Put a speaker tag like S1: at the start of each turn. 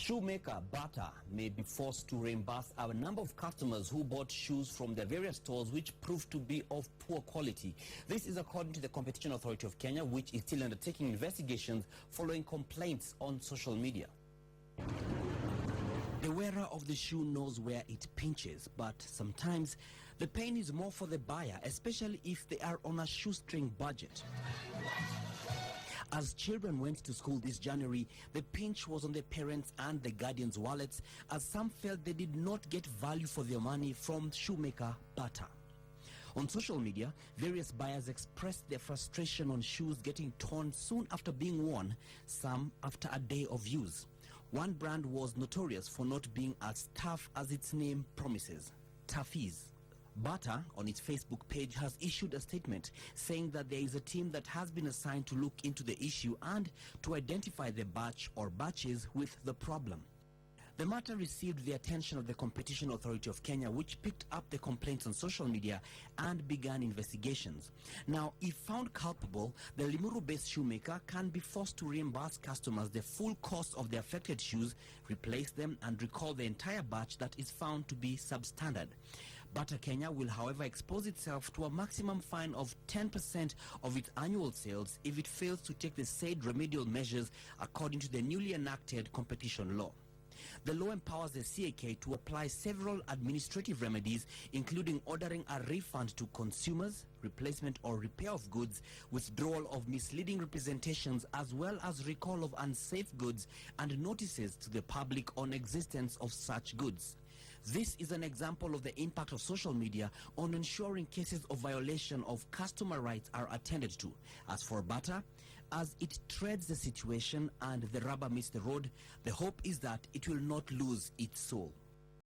S1: Shoemaker Bata may be forced to reimburse a number of customers who bought shoes from their various stores which proved to be of poor quality. This is according to the Competition Authority of Kenya, which is still undertaking investigations following complaints on social media. The wearer of the shoe knows where it pinches, but sometimes the pain is more for the buyer, especially if they are on a shoestring budget. As children went to school this January, the pinch was on the parents' and the guardians' wallets, as some felt they did not get value for their money from shoemaker Bata. On social media, various buyers expressed their frustration on shoes getting torn soon after being worn, some after a day of use. One brand was notorious for not being as tough as its name promises, Toughies. Bata, on its Facebook page, has issued a statement saying that there is a team that has been assigned to look into the issue and to identify the batch or batches with the problem. The matter received the attention of the Competition Authority of Kenya, which picked up the complaints on social media and began investigations. Now, if found culpable, the Limuru-based shoemaker can be forced to reimburse customers the full cost of the affected shoes, replace them, and recall the entire batch that is found to be substandard. Bata Kenya will, however, expose itself to a maximum fine of 10% of its annual sales if it fails to take the said remedial measures according to the newly enacted competition law. The law empowers the CAK to apply several administrative remedies, including ordering a refund to consumers, replacement or repair of goods, withdrawal of misleading representations, as well as recall of unsafe goods and notices to the public on existence of such goods. This is an example of the impact of social media on ensuring cases of violation of customer rights are attended to. As for Bata, as it treads the situation and the rubber meets the road, the hope is that it will not lose its soul.